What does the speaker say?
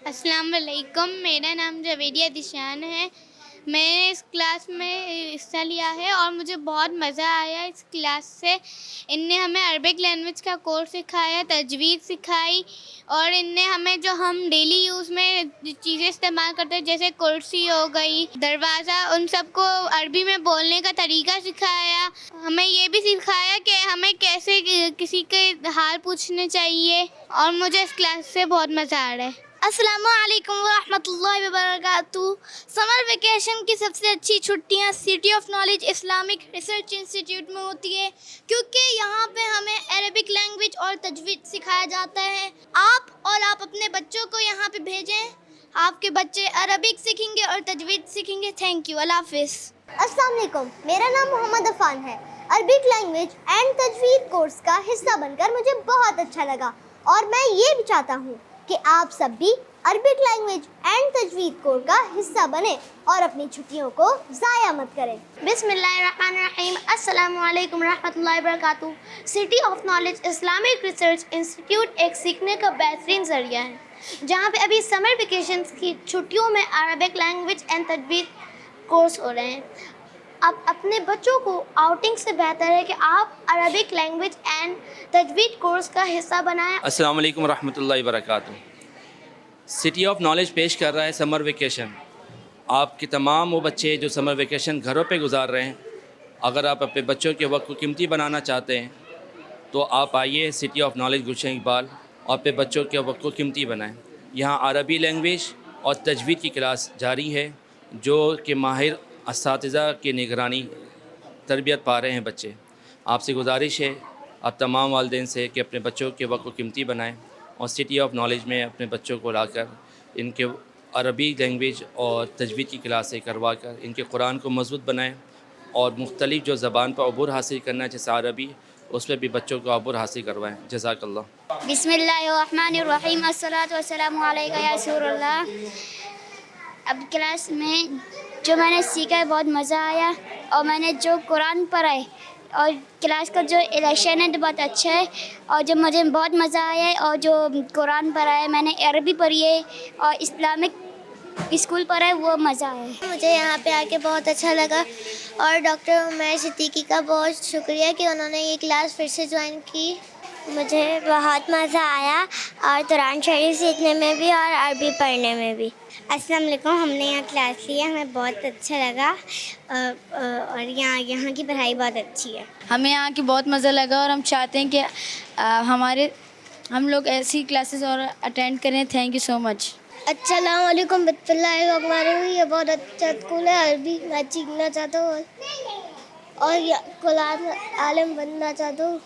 السلام علیکم، میرا نام جویریہ دشان ہے. میں نے اس کلاس میں حصہ لیا ہے اور مجھے بہت مزہ آیا اس کلاس سے. ان نے ہمیں عربک لینگویج کا کورس سکھایا، تجوید سکھائی، اور ان نے ہمیں جو ہم ڈیلی یوز میں چیزیں استعمال کرتے ہیں جیسے کرسی ہو گئی، دروازہ، ان سب کو عربی میں بولنے کا طریقہ سکھایا. ہمیں یہ بھی سکھایا کہ ہمیں کیسے کسی کے حال پوچھنے چاہیے، اور مجھے اس کلاس سے بہت مزہ آ رہا ہے. السلام علیکم ورحمۃ اللہ وبرکاتہ. سمر ویکیشن کی سب سے اچھی چھٹیاں city of knowledge Islamic research institute میں ہوتی ہے، کیونکہ یہاں پہ ہمیں عربک لینگویج اور تجوید سکھایا جاتا ہے. آپ اپنے بچوں کو یہاں پہ بھیجیں، آپ کے بچے عربک سیکھیں گے اور تجوید سیکھیں گے. Thank you. اللہ حافظ. السلام علیکم، میرا نام محمد عفان ہے. عربک لینگویج اینڈ تجوید کورس کا حصہ بن کر مجھے بہت اچھا لگا، اور میں یہ بھی چاہتا ہوں کہ آپ سب بھی عربک لینگویج اینڈ تجوید کورس کا حصہ بنیں اور اپنی چھٹیوں کو ضائع مت کریں. بسم اللہ الرحمن الرحیم. السلام علیکم ورحمۃ اللہ وبرکاتہ. City of knowledge Islamic research institute ایک سیکھنے کا بہترین ذریعہ ہے، جہاں پہ ابھی سمر ویکیشنز کی چھٹیوں میں عربک لینگویج اینڈ تجوید کورس ہو رہے ہیں. اب اپنے بچوں کو آؤٹنگ سے بہتر ہے کہ آپ عربک لینگویج اینڈ تجوید کورس کا حصہ بنائیں. السلام علیکم ورحمۃ اللہ وبرکاتہ. سٹی آف نالج پیش کر رہا ہے سمر ویکیشن. آپ کے تمام وہ بچے جو سمر ویکیشن گھروں پہ گزار رہے ہیں، اگر آپ اپنے بچوں کے وقت کو قیمتی بنانا چاہتے ہیں تو آپ آئیے city of knowledge Gulshan Iqbal اور اپنے بچوں کے وقت کو قیمتی بنائیں. یہاں عربی لینگویج اور تجوید کی کلاس جاری ہے، جو کہ ماہر اساتذہ کی نگرانی تربیت پا رہے ہیں بچے. آپ سے گزارش ہے آپ تمام والدین سے کہ اپنے بچوں کے وقت کو قیمتی بنائیں اور سٹی آف نالج میں اپنے بچوں کو لا کر ان کے عربی لینگویج اور تجوید کی کلاسیں کروا کر ان کے قرآن کو مضبوط بنائیں، اور مختلف جو زبان پر عبور حاصل کرنا ہے جیسے عربی، اس پہ بھی بچوں کو عبور حاصل کروائیں. جزاک اللہ. بسم اللہ الرحمن الرحیم. الصلاۃ والسلام علیک یا رسول اللہ. اب کلاس میں جو میں نے سیکھا ہے بہت مزہ آیا، اور میں نے جو قرآن پڑھا ہے اور کلاس کا جو الیکشن ہے تو بہت اچھا ہے، اور جو مجھے بہت مزہ آیا ہے، اور جو قرآن پڑھا ہے میں نے عربی پڑھی ہے اور اسلامک اسکول پڑھا ہے، وہ مزہ آیا ہے. مجھے یہاں پہ آ کے بہت اچھا لگا، اور ڈاکٹر عمیر صدیقی کا بہت شکریہ کہ انہوں نے یہ کلاس پھر سے جوائن کی. مجھے بہت مزہ آیا، اور قرآن شریف سیکھنے میں بھی اور عربی پڑھنے میں بھی. السلام علیکم. ہم نے یہاں کلاس لی ہے، ہمیں بہت اچھا لگا، اور یہاں کی پڑھائی بہت اچھی ہے. ہمیں یہاں کی بہت مزہ لگا، اور ہم چاہتے ہیں کہ ہم لوگ ایسی کلاسز اور اٹینڈ کریں. تھینک یو سو مچ. السلام علیکم. بسم اللہ الرحمن الرحیم. یہ بہت اچھا اسکول ہے، عربی میں سیکھنا چاہتا ہوں اور قرآن عالم بننا چاہتا ہوں.